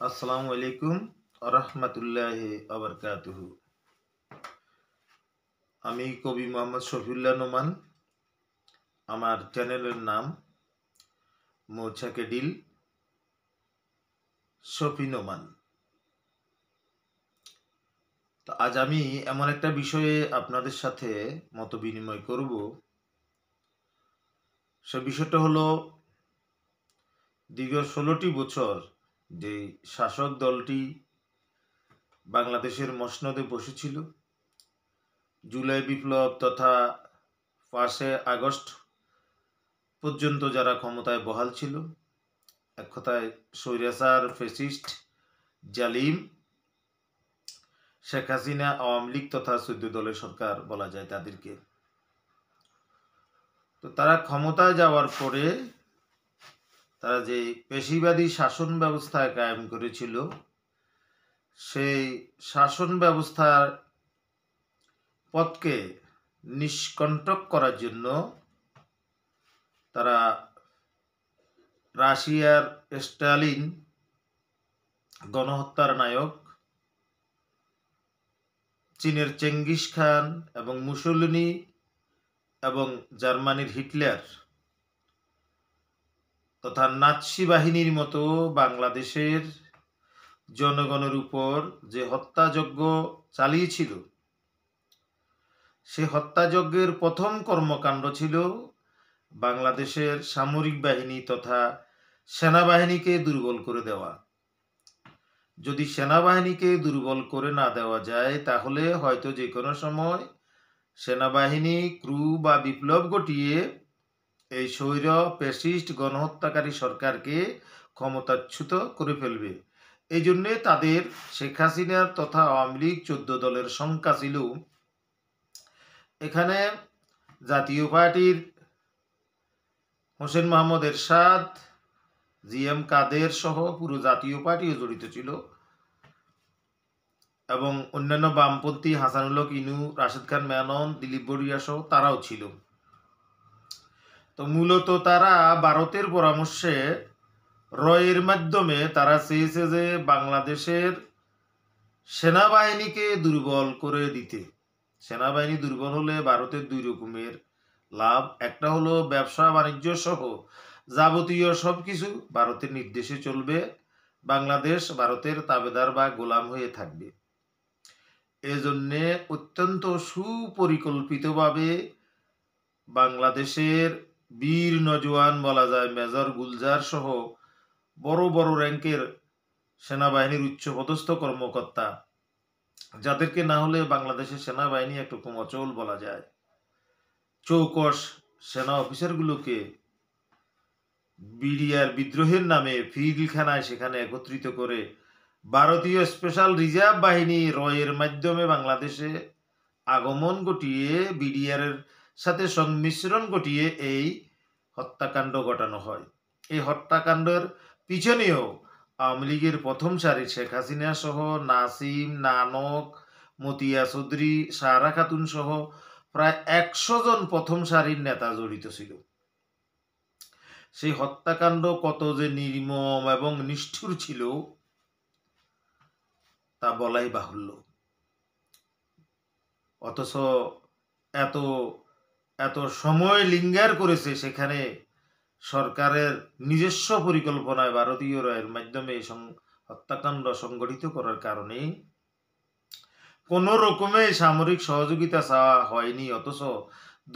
আসসালামু আলাইকুম রহমতুল্লাহি আবরকাতুহু। আমি কবি মোহাম্মদ শফিউল্লাহ নোমান। আমার চ্যানেলের নাম মৌচাকে ডিল শফি নোমান। তো আজ আমি এমন একটা বিষয়ে আপনাদের সাথে মত বিনিময় করব। সে বিষয়টা হলো দীর্ঘ 16টি বছর যে শাসক দলটি বাংলাদেশের মসনদে বসেছিল, জুলাই বিপ্লব তথা 5 আগস্ট পর্যন্ত যারা ক্ষমতায় বহাল ছিল, এক কথায় স্বৈরাচার, ফ্যাসিস্ট, জালিম শেখ হাসিনা, আওয়ামী লীগ তথা 14 দলের সরকার বলা যায় তাদেরকে। তো তারা ক্ষমতায় যাওয়ার পরে তারা যে পেশিবাদী শাসন ব্যবস্থায় কায়েম করেছিল, সেই শাসন ব্যবস্থার পথকে নিষ্কণ্টক করার জন্য তারা রাশিয়ার স্টালিন, গণহত্যার নায়ক, চীনের চেঙ্গিস খান এবং মুসোলিনি এবং জার্মানির হিটলার তথা নাৎসি বাহিনীর মতো বাংলাদেশের জনগণের উপর যে হত্যাযজ্ঞ চালিয়েছিল, সে হত্যাযজ্ঞের প্রথম কর্মকাণ্ড ছিল বাংলাদেশের সামরিক বাহিনী তথা সেনাবাহিনীকে দুর্বল করে দেওয়া। যদি সেনাবাহিনীকে দুর্বল করে না দেওয়া যায়, তাহলে হয়তো যে কোনো সময় সেনাবাহিনী ক্রু বা বিপ্লব ঘটিয়ে এই স্বৈর ফ্যাসিস্ট গণহত্যাকারী সরকারকে ক্ষমতাচ্যুত করে ফেলবে। এই জন্যে তাদের শেখ হাসিনার তথা আওয়ামী লীগ 14 দলের সংখ্যা ছিল। এখানে জাতীয় পার্টির হোসেন মোহাম্মদ এরশাদ, জিএম কাদের সহ পুরো জাতীয় পার্টিও জড়িত ছিল এবং অন্যান্য বামপন্থী হাসানুল হক ইনু, রাশেদ খান মেনন, দিলীপ বড়ুয়া সহ তারাও ছিল। তো মূলত তারা ভারতের পরামর্শে রয়ের মাধ্যমে তারা চেয়েছে যে বাংলাদেশের সেনাবাহিনীকে দুর্বল করে দিতে। সেনাবাহিনী দুর্বল হলে ভারতের 2 রকমের লাভ। একটা হলো ব্যবসা বাণিজ্য সহ যাবতীয় সবকিছু ভারতের নির্দেশে চলবে, বাংলাদেশ ভারতের তাবেদার বা গোলাম হয়ে থাকবে। এজন্যে অত্যন্ত সুপরিকল্পিতভাবে বাংলাদেশের বীর নজওয়ান বলা যায় মেজর গুলজার সহ বড় বড় র্যাঙ্কের সেনাবাহিনীর উচ্চপদস্থ কর্মকর্তা, যাদেরকে না হলে বাংলাদেশের সেনাবাহিনী একরকম অচল বলা যায়, চৌকস সেনা অফিসারগুলোকে বিডিআর বিদ্রোহের নামে ফিলখানায় সেখানে একত্রিত করে ভারতীয় স্পেশাল রিজার্ভ বাহিনী রয়ের মাধ্যমে বাংলাদেশে আগমন ঘটিয়ে বিডিআর এর সাথে সংমিশ্রণ ঘটিয়ে এই হত্যাকাণ্ড ঘটানো হয়। এই হত্যাকাণ্ডের পিছনেও আওয়ামী লীগের প্রথম সারি শেখ হাসিনা সহ নাসিম, নানক, মতিয়া চৌধুরী, সারা খাতুন সহ প্রায় 100 জন প্রথম সারির নেতা জড়িত ছিল। সেই হত্যাকাণ্ড কত যে নির্মম এবং নিষ্ঠুর ছিল তা বলাই বাহুল্য। অথচ এত এত সময় লিঙ্গার করেছে সেখানে সরকারের নিজস্ব পরিকল্পনায় ভারতীয় রয়ের মাধ্যমে হত্যাকাণ্ড সংগঠিত করার কারণে কোনো রকমে সামরিক সহযোগিতা চাওয়া হয়নি। অথচ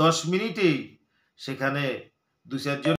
10 মিনিটেই সেখানে 2-4 জন